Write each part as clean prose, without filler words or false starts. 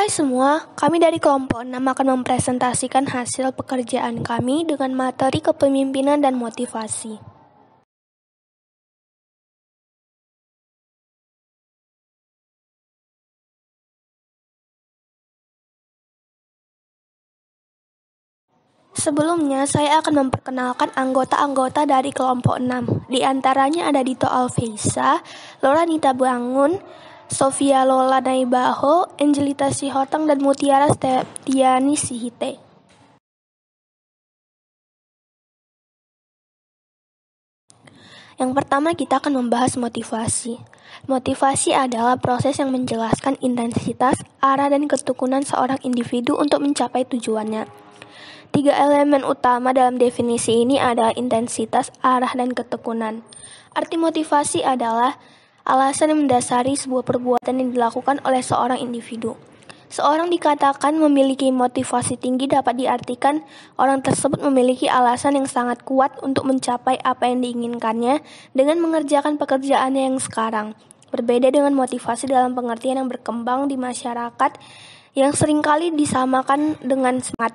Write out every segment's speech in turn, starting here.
Hai semua, kami dari kelompok 6 akan mempresentasikan hasil pekerjaan kami dengan materi kepemimpinan dan motivasi. Sebelumnya, saya akan memperkenalkan anggota-anggota dari kelompok 6. Di antaranya ada Dito Alfeisa, Laura Nita Bangun, Sofia Lola Naibaho, Angelita Sihotang, dan Mutiara Septiani Sihite. Yang pertama, kita akan membahas motivasi. Motivasi adalah proses yang menjelaskan intensitas, arah, dan ketekunan seorang individu untuk mencapai tujuannya. 3 elemen utama dalam definisi ini adalah intensitas, arah, dan ketekunan. Arti motivasi adalah alasan yang mendasari sebuah perbuatan yang dilakukan oleh seorang individu. Seorang dikatakan memiliki motivasi tinggi dapat diartikan orang tersebut memiliki alasan yang sangat kuat untuk mencapai apa yang diinginkannya dengan mengerjakan pekerjaannya yang sekarang. Berbeda dengan motivasi dalam pengertian yang berkembang di masyarakat yang seringkali disamakan dengan semangat.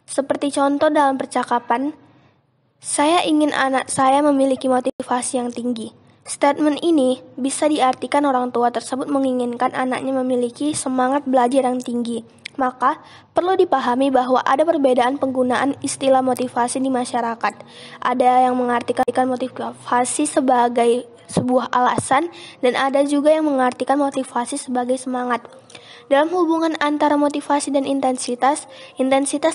Seperti contoh dalam percakapan, saya ingin anak saya memiliki motivasi yang tinggi. Statement ini bisa diartikan orang tua tersebut menginginkan anaknya memiliki semangat belajar yang tinggi. Maka, perlu dipahami bahwa ada perbedaan penggunaan istilah motivasi di masyarakat. Ada yang mengartikan motivasi sebagai sebuah alasan, dan ada juga yang mengartikan motivasi sebagai semangat. Dalam hubungan antara motivasi dan intensitas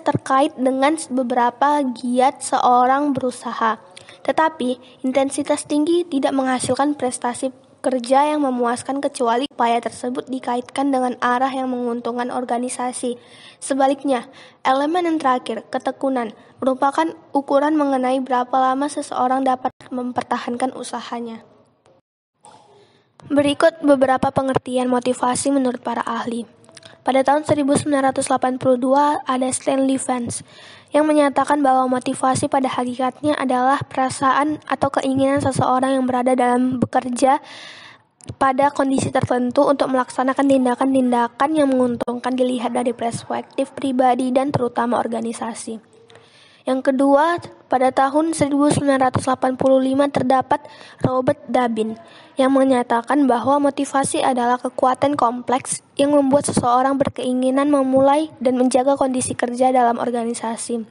terkait dengan beberapa giat seorang berusaha. Tetapi, intensitas tinggi tidak menghasilkan prestasi kerja yang memuaskan kecuali upaya tersebut dikaitkan dengan arah yang menguntungkan organisasi. Sebaliknya, elemen yang terakhir, ketekunan, merupakan ukuran mengenai berapa lama seseorang dapat mempertahankan usahanya. Berikut beberapa pengertian motivasi menurut para ahli. Pada tahun 1982 ada Stanley Vance yang menyatakan bahwa motivasi pada hakikatnya adalah perasaan atau keinginan seseorang yang berada dalam bekerja pada kondisi tertentu untuk melaksanakan tindakan-tindakan yang menguntungkan dilihat dari perspektif pribadi dan terutama organisasi. Yang kedua, pada tahun 1985 terdapat Robert Dabin yang menyatakan bahwa motivasi adalah kekuatan kompleks yang membuat seseorang berkeinginan memulai dan menjaga kondisi kerja dalam organisasi.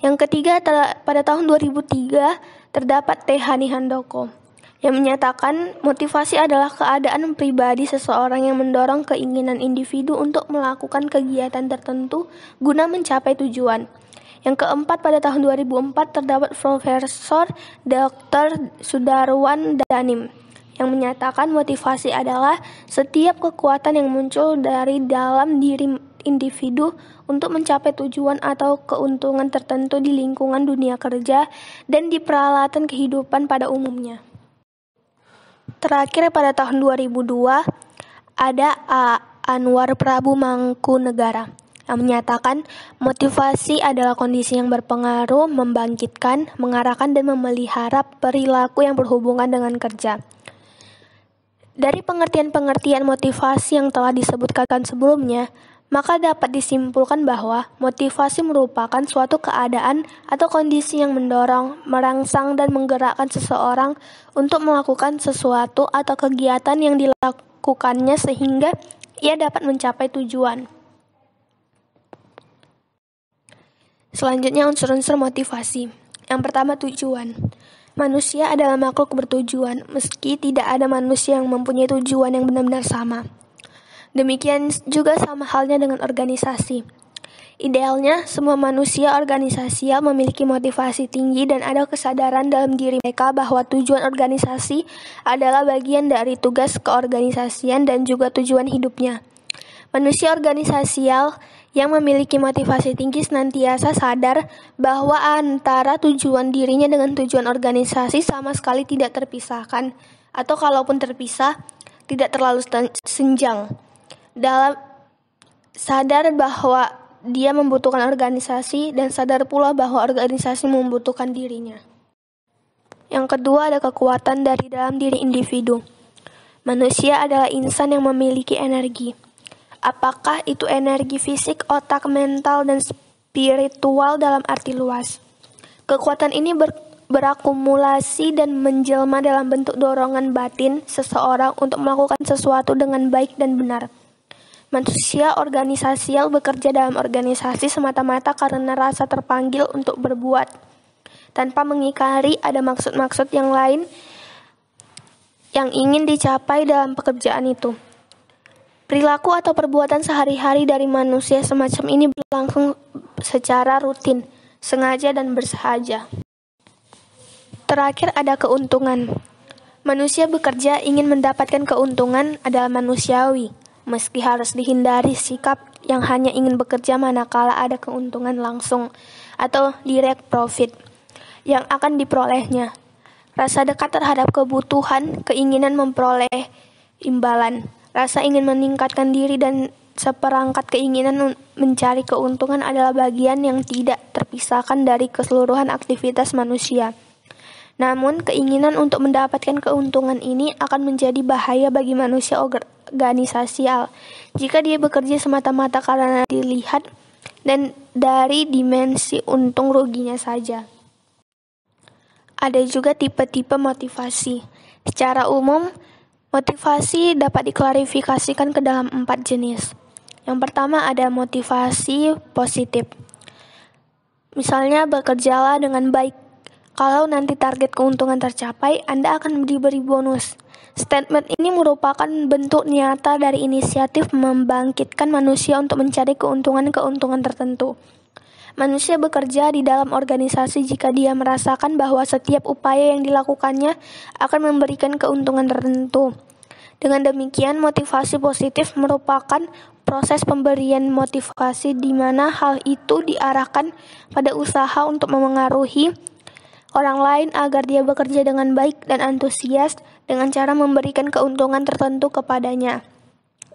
Yang ketiga, pada tahun 2003 terdapat Tehani Handoko yang menyatakan motivasi adalah keadaan pribadi seseorang yang mendorong keinginan individu untuk melakukan kegiatan tertentu guna mencapai tujuan. Yang keempat, pada tahun 2004 terdapat Profesor Dr. Sudarwan Danim yang menyatakan motivasi adalah setiap kekuatan yang muncul dari dalam diri individu untuk mencapai tujuan atau keuntungan tertentu di lingkungan dunia kerja dan di peralatan kehidupan pada umumnya. Terakhir, pada tahun 2002 ada Anwar Prabu Mangkunegara yang menyatakan motivasi adalah kondisi yang berpengaruh, membangkitkan, mengarahkan, dan memelihara perilaku yang berhubungan dengan kerja. Dari pengertian-pengertian motivasi yang telah disebutkan sebelumnya, maka dapat disimpulkan bahwa motivasi merupakan suatu keadaan atau kondisi yang mendorong, merangsang, dan menggerakkan seseorang untuk melakukan sesuatu atau kegiatan yang dilakukannya sehingga ia dapat mencapai tujuan. Selanjutnya, unsur-unsur motivasi. Yang pertama, tujuan. Manusia adalah makhluk bertujuan, meski tidak ada manusia yang mempunyai tujuan yang benar-benar sama. Demikian juga sama halnya dengan organisasi. Idealnya, semua manusia organisasial memiliki motivasi tinggi dan ada kesadaran dalam diri mereka bahwa tujuan organisasi adalah bagian dari tugas keorganisasian dan juga tujuan hidupnya. Manusia organisasial yang memiliki motivasi tinggi senantiasa sadar bahwa antara tujuan dirinya dengan tujuan organisasi sama sekali tidak terpisahkan, atau kalaupun terpisah, tidak terlalu senjang. Dalam sadar bahwa dia membutuhkan organisasi dan sadar pula bahwa organisasi membutuhkan dirinya. Yang kedua, ada kekuatan dari dalam diri individu. Manusia adalah insan yang memiliki energi. Apakah itu energi fisik, otak, mental, dan spiritual dalam arti luas. Kekuatan ini berakumulasi dan menjelma dalam bentuk dorongan batin seseorang untuk melakukan sesuatu dengan baik dan benar. Manusia organisasial bekerja dalam organisasi semata-mata karena rasa terpanggil untuk berbuat, tanpa mengingkari ada maksud-maksud yang lain yang ingin dicapai dalam pekerjaan itu. Perilaku atau perbuatan sehari-hari dari manusia semacam ini berlangsung secara rutin, sengaja dan bersahaja. Terakhir ada keuntungan. Manusia bekerja ingin mendapatkan keuntungan adalah manusiawi, meski harus dihindari sikap yang hanya ingin bekerja manakala ada keuntungan langsung atau direct profit yang akan diperolehnya. Rasa dekat terhadap kebutuhan, keinginan memperoleh imbalan, rasa ingin meningkatkan diri dan seperangkat keinginan mencari keuntungan adalah bagian yang tidak terpisahkan dari keseluruhan aktivitas manusia. Namun, keinginan untuk mendapatkan keuntungan ini akan menjadi bahaya bagi manusia organisasial jika dia bekerja semata-mata karena dilihat dan dari dimensi untung ruginya saja. Ada juga tipe-tipe motivasi. Secara umum, motivasi dapat diklarifikasikan ke dalam 4 jenis. Yang pertama ada motivasi positif. Misalnya, bekerjalah dengan baik. Kalau nanti target keuntungan tercapai, Anda akan diberi bonus. Statement ini merupakan bentuk nyata dari inisiatif membangkitkan manusia untuk mencari keuntungan-keuntungan tertentu. Manusia bekerja di dalam organisasi jika dia merasakan bahwa setiap upaya yang dilakukannya akan memberikan keuntungan tertentu. Dengan demikian, motivasi positif merupakan proses pemberian motivasi di mana hal itu diarahkan pada usaha untuk memengaruhi orang lain agar dia bekerja dengan baik dan antusias dengan cara memberikan keuntungan tertentu kepadanya.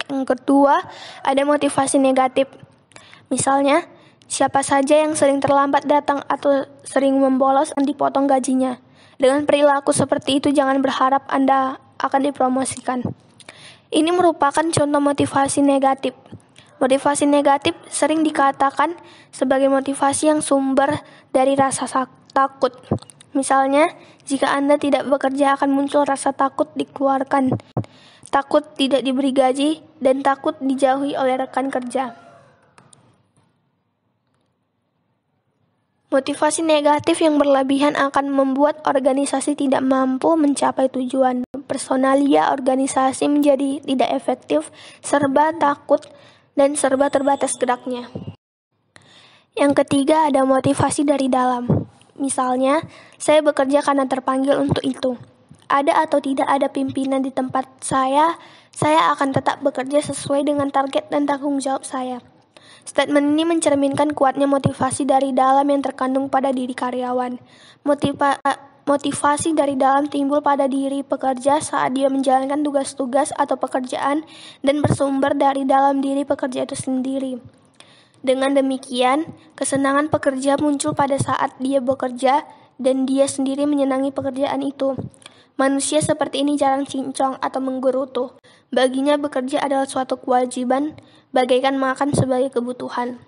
Yang kedua, ada motivasi negatif. Misalnya, siapa saja yang sering terlambat datang atau sering membolos akan dipotong gajinya. Dengan perilaku seperti itu, jangan berharap Anda akan dipromosikan. Ini merupakan contoh motivasi negatif. Motivasi negatif sering dikatakan sebagai motivasi yang sumber dari rasa takut. Misalnya, jika Anda tidak bekerja akan muncul rasa takut dikeluarkan, takut tidak diberi gaji, dan takut dijauhi oleh rekan kerja. Motivasi negatif yang berlebihan akan membuat organisasi tidak mampu mencapai tujuan. Personalia organisasi menjadi tidak efektif, serba takut, dan serba terbatas geraknya. Yang ketiga ada motivasi dari dalam. Misalnya, saya bekerja karena terpanggil untuk itu. Ada atau tidak ada pimpinan di tempat saya akan tetap bekerja sesuai dengan target dan tanggung jawab saya. Statement ini mencerminkan kuatnya motivasi dari dalam yang terkandung pada diri karyawan. Motivasi dari dalam timbul pada diri pekerja saat dia menjalankan tugas-tugas atau pekerjaan dan bersumber dari dalam diri pekerja itu sendiri. Dengan demikian, kesenangan pekerja muncul pada saat dia bekerja dan dia sendiri menyenangi pekerjaan itu. Manusia seperti ini jarang cincong atau menggerutu. Baginya bekerja adalah suatu kewajiban, bagaikan makan sebagai kebutuhan.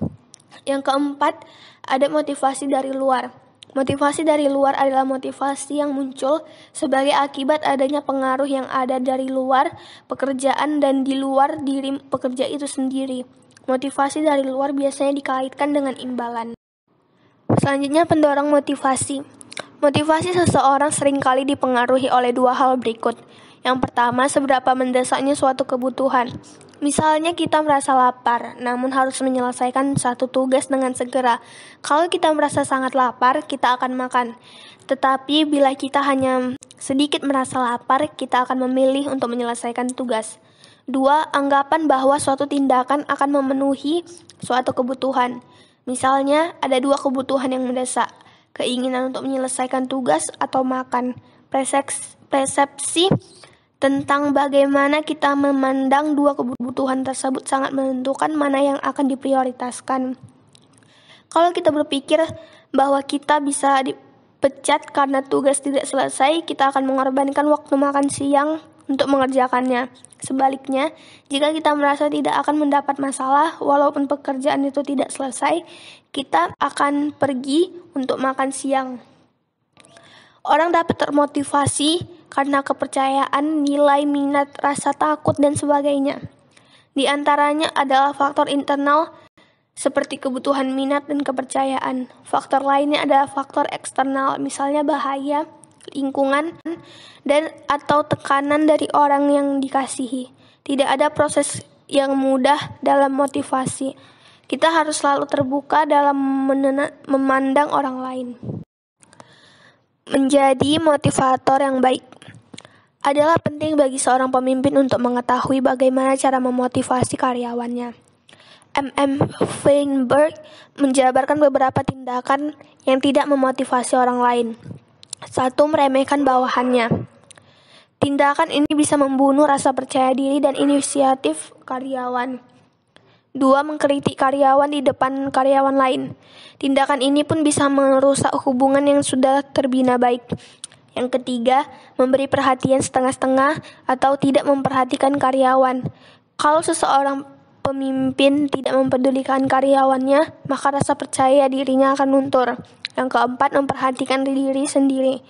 Yang keempat, ada motivasi dari luar. Motivasi dari luar adalah motivasi yang muncul sebagai akibat adanya pengaruh yang ada dari luar pekerjaan dan di luar diri pekerja itu sendiri. Motivasi dari luar biasanya dikaitkan dengan imbalan. Selanjutnya, pendorong motivasi. Motivasi seseorang seringkali dipengaruhi oleh 2 hal berikut. Yang pertama, seberapa mendesaknya suatu kebutuhan. Misalnya kita merasa lapar, namun harus menyelesaikan satu tugas dengan segera. Kalau kita merasa sangat lapar, kita akan makan. Tetapi bila kita hanya sedikit merasa lapar, kita akan memilih untuk menyelesaikan tugas. 2. Anggapan bahwa suatu tindakan akan memenuhi suatu kebutuhan. Misalnya, ada 2 kebutuhan yang mendesak. Keinginan untuk menyelesaikan tugas atau makan. Persepsi tentang bagaimana kita memandang 2 kebutuhan tersebut sangat menentukan mana yang akan diprioritaskan. Kalau kita berpikir bahwa kita bisa dipecat karena tugas tidak selesai, kita akan mengorbankan waktu makan siang untuk mengerjakannya. Sebaliknya, jika kita merasa tidak akan mendapat masalah, walaupun pekerjaan itu tidak selesai, kita akan pergi untuk makan siang. Orang dapat termotivasi karena kepercayaan, nilai, minat, rasa takut, dan sebagainya. Di antaranya adalah faktor internal seperti kebutuhan minat dan kepercayaan. Faktor lainnya adalah faktor eksternal, misalnya bahaya, lingkungan, dan atau tekanan dari orang yang dikasihi. Tidak ada proses yang mudah dalam motivasi. Kita harus selalu terbuka dalam memandang orang lain. Menjadi motivator yang baik adalah penting bagi seorang pemimpin untuk mengetahui bagaimana cara memotivasi karyawannya. Feinberg menjabarkan beberapa tindakan yang tidak memotivasi orang lain. 1. Meremehkan bawahannya. Tindakan ini bisa membunuh rasa percaya diri dan inisiatif karyawan. 2. Mengkritik karyawan di depan karyawan lain. Tindakan ini pun bisa merusak hubungan yang sudah terbina baik. Yang ketiga, memberi perhatian setengah-setengah atau tidak memperhatikan karyawan. Kalau seseorang pemimpin tidak mempedulikan karyawannya, maka rasa percaya dirinya akan luntur. Yang keempat, memperhatikan diri sendiri.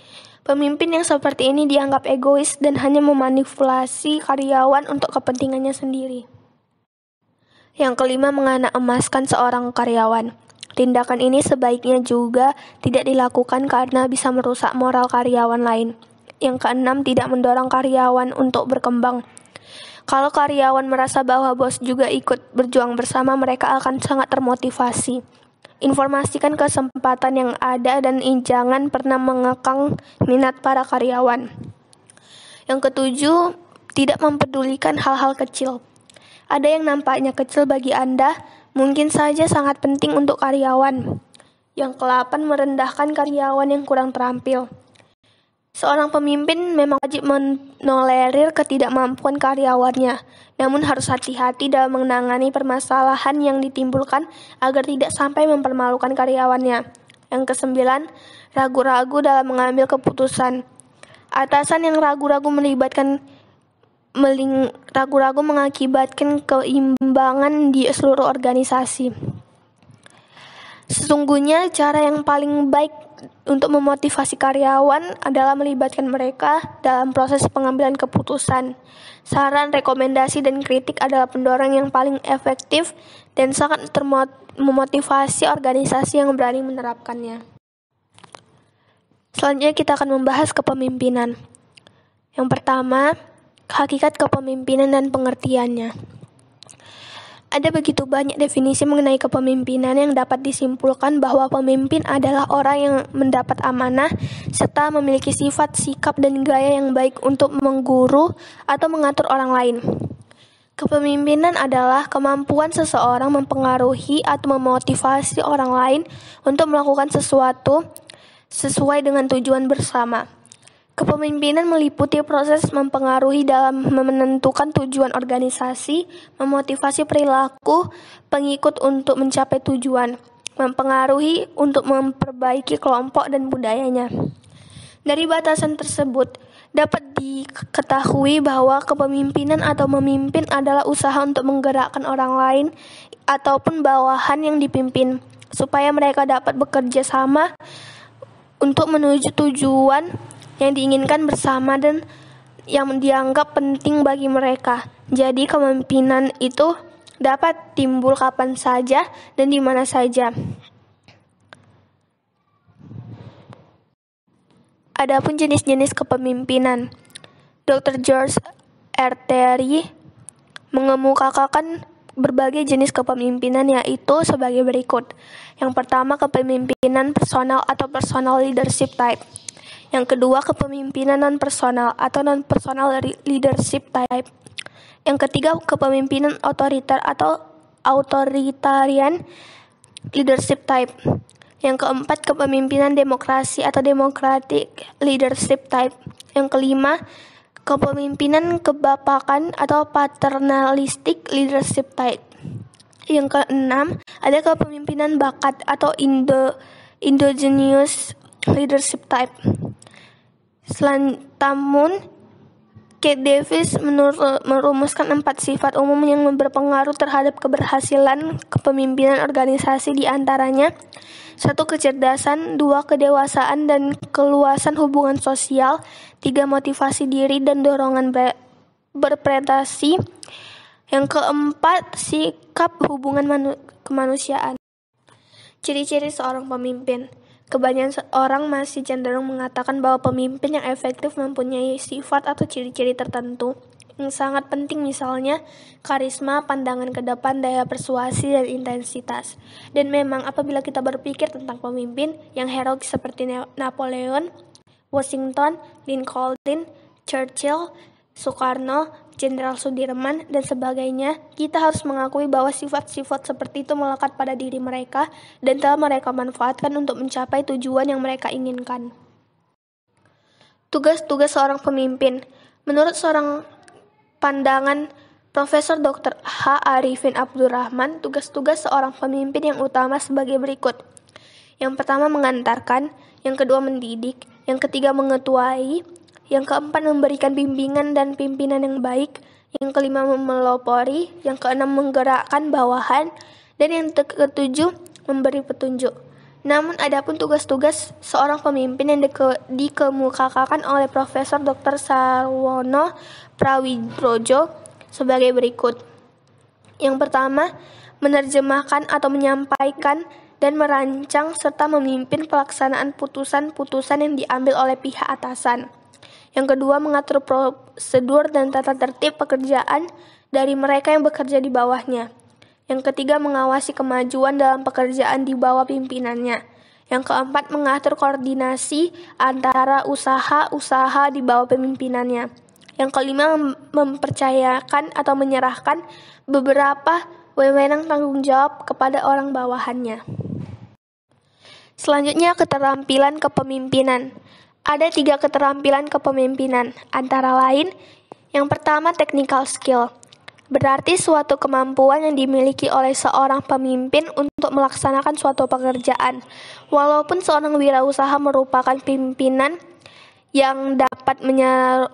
Pemimpin yang seperti ini dianggap egois dan hanya memanipulasi karyawan untuk kepentingannya sendiri. Yang kelima, menganak emaskan seorang karyawan. Tindakan ini sebaiknya juga tidak dilakukan karena bisa merusak moral karyawan lain. Yang keenam, tidak mendorong karyawan untuk berkembang. Kalau karyawan merasa bahwa bos juga ikut berjuang bersama, mereka akan sangat termotivasi. Informasikan kesempatan yang ada dan jangan pernah mengekang minat para karyawan. Yang ketujuh, tidak mempedulikan hal-hal kecil. Ada yang nampaknya kecil bagi Anda, mungkin saja sangat penting untuk karyawan. Yang ke-8, merendahkan karyawan yang kurang terampil. Seorang pemimpin memang wajib menolerir ketidakmampuan karyawannya, namun harus hati-hati dalam menangani permasalahan yang ditimbulkan agar tidak sampai mempermalukan karyawannya. Yang ke-9, ragu-ragu dalam mengambil keputusan. Atasan yang ragu-ragu mengakibatkan keimbangan di seluruh organisasi. Sesungguhnya cara yang paling baik untuk memotivasi karyawan adalah melibatkan mereka dalam proses pengambilan keputusan. Saran, rekomendasi, dan kritik adalah pendorong yang paling efektif dan sangat memotivasi organisasi yang berani menerapkannya. Selanjutnya kita akan membahas kepemimpinan. Yang pertama, hakikat kepemimpinan dan pengertiannya. Ada begitu banyak definisi mengenai kepemimpinan yang dapat disimpulkan bahwa pemimpin adalah orang yang mendapat amanah serta memiliki sifat, sikap, dan gaya yang baik untuk mengguru atau mengatur orang lain. Kepemimpinan adalah kemampuan seseorang mempengaruhi atau memotivasi orang lain untuk melakukan sesuatu sesuai dengan tujuan bersama. Kepemimpinan meliputi proses mempengaruhi dalam menentukan tujuan organisasi, memotivasi perilaku pengikut untuk mencapai tujuan, mempengaruhi untuk memperbaiki kelompok dan budayanya. Dari batasan tersebut, dapat diketahui bahwa kepemimpinan atau memimpin adalah usaha untuk menggerakkan orang lain ataupun bawahan yang dipimpin, supaya mereka dapat bekerja sama untuk menuju tujuan yang diinginkan bersama dan yang dianggap penting bagi mereka. Jadi kepemimpinan itu dapat timbul kapan saja dan di mana saja. Adapun jenis-jenis kepemimpinan, Dr. George R. Terry mengemukakan berbagai jenis kepemimpinan, yaitu sebagai berikut. Yang pertama, kepemimpinan personal atau personal leadership type. Yang kedua, kepemimpinan non-personal atau non-personal leadership type. Yang ketiga, kepemimpinan otoriter atau authoritarian leadership type. Yang keempat, kepemimpinan demokrasi atau democratic leadership type. Yang kelima, kepemimpinan kebapakan atau paternalistic leadership type. Yang keenam, ada kepemimpinan bakat atau endogenous leadership type. Namun, Kate Davis merumuskan 4 sifat umum yang berpengaruh terhadap keberhasilan kepemimpinan organisasi, di antaranya 1. Kecerdasan, 2. Kedewasaan dan keluasan hubungan sosial, 3. Motivasi diri dan dorongan berprestasi, yang keempat, sikap hubungan kemanusiaan. Ciri-ciri seorang pemimpin. Kebanyakan orang masih cenderung mengatakan bahwa pemimpin yang efektif mempunyai sifat atau ciri-ciri tertentu yang sangat penting, misalnya karisma, pandangan ke depan, daya persuasi, dan intensitas. Dan memang apabila kita berpikir tentang pemimpin yang heroik seperti Napoleon, Washington, Lincoln, Churchill, Soekarno, Jenderal Sudirman, dan sebagainya, kita harus mengakui bahwa sifat-sifat seperti itu melekat pada diri mereka dan telah mereka manfaatkan untuk mencapai tujuan yang mereka inginkan. Tugas-tugas seorang pemimpin. Menurut seorang pandangan Profesor Dr. H. Arifin Abdurrahman, tugas-tugas seorang pemimpin yang utama sebagai berikut. Yang pertama, mengantarkan. Yang kedua, mendidik. Yang ketiga, mengetuai. Yang keempat, memberikan bimbingan dan pimpinan yang baik. Yang kelima, memelopori. Yang keenam, menggerakkan bawahan. Dan yang ketujuh, memberi petunjuk. Namun adapun tugas-tugas seorang pemimpin yang dikemukakan oleh Profesor Dr. Sarwono Prawidrojo sebagai berikut. Yang pertama, menerjemahkan atau menyampaikan dan merancang serta memimpin pelaksanaan putusan-putusan yang diambil oleh pihak atasan. Yang kedua, mengatur prosedur dan tata tertib pekerjaan dari mereka yang bekerja di bawahnya. Yang ketiga, mengawasi kemajuan dalam pekerjaan di bawah pimpinannya. Yang keempat, mengatur koordinasi antara usaha-usaha di bawah pemimpinannya. Yang kelima, mempercayakan atau menyerahkan beberapa wewenang tanggung jawab kepada orang bawahannya. Selanjutnya, keterampilan kepemimpinan. Ada 3 keterampilan kepemimpinan, antara lain, yang pertama, technical skill. Berarti suatu kemampuan yang dimiliki oleh seorang pemimpin untuk melaksanakan suatu pekerjaan. Walaupun seorang wirausaha merupakan pimpinan yang dapat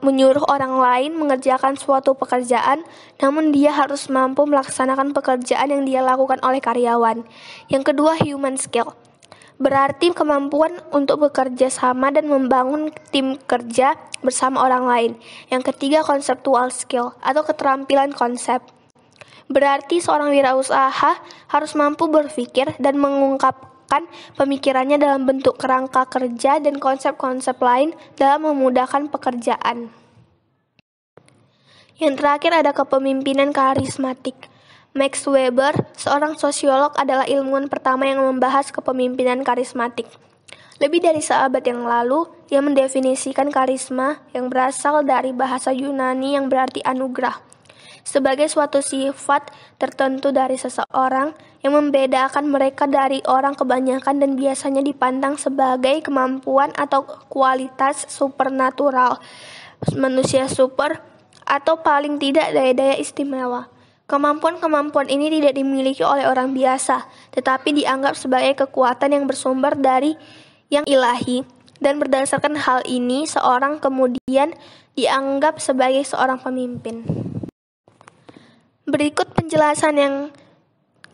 menyuruh orang lain mengerjakan suatu pekerjaan, namun dia harus mampu melaksanakan pekerjaan yang dia lakukan oleh karyawan. Yang kedua, human skill. Berarti kemampuan untuk bekerja sama dan membangun tim kerja bersama orang lain. Yang ketiga, conceptual skill atau keterampilan konsep. Berarti seorang wirausaha harus mampu berpikir dan mengungkapkan pemikirannya dalam bentuk kerangka kerja dan konsep-konsep lain dalam memudahkan pekerjaan. Yang terakhir ada kepemimpinan karismatik. Max Weber, seorang sosiolog, adalah ilmuwan pertama yang membahas kepemimpinan karismatik. Lebih dari seabad yang lalu, dia mendefinisikan karisma yang berasal dari bahasa Yunani yang berarti anugerah, sebagai suatu sifat tertentu dari seseorang yang membedakan mereka dari orang kebanyakan dan biasanya dipandang sebagai kemampuan atau kualitas supernatural, manusia super, atau paling tidak daya-daya istimewa. Kemampuan-kemampuan ini tidak dimiliki oleh orang biasa, tetapi dianggap sebagai kekuatan yang bersumber dari yang ilahi, dan berdasarkan hal ini, seorang kemudian dianggap sebagai seorang pemimpin. Berikut penjelasan yang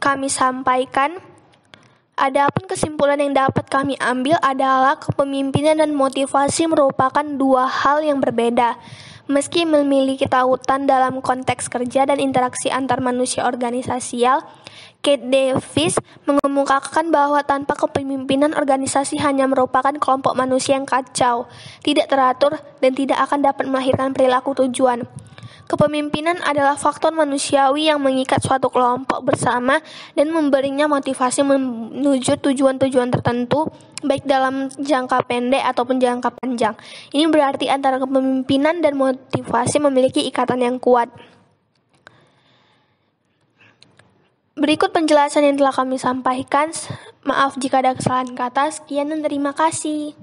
kami sampaikan. Adapun kesimpulan yang dapat kami ambil adalah kepemimpinan dan motivasi merupakan 2 hal yang berbeda. Meski memiliki tautan dalam konteks kerja dan interaksi antar manusia organisasial, Kate Davis mengemukakan bahwa tanpa kepemimpinan, organisasi hanya merupakan kelompok manusia yang kacau, tidak teratur, dan tidak akan dapat melahirkan perilaku tujuan. Kepemimpinan adalah faktor manusiawi yang mengikat suatu kelompok bersama dan memberinya motivasi menuju tujuan-tujuan tertentu, baik dalam jangka pendek ataupun jangka panjang. Ini berarti antara kepemimpinan dan motivasi memiliki ikatan yang kuat. Berikut penjelasan yang telah kami sampaikan. Maaf jika ada kesalahan kata. Sekian dan terima kasih.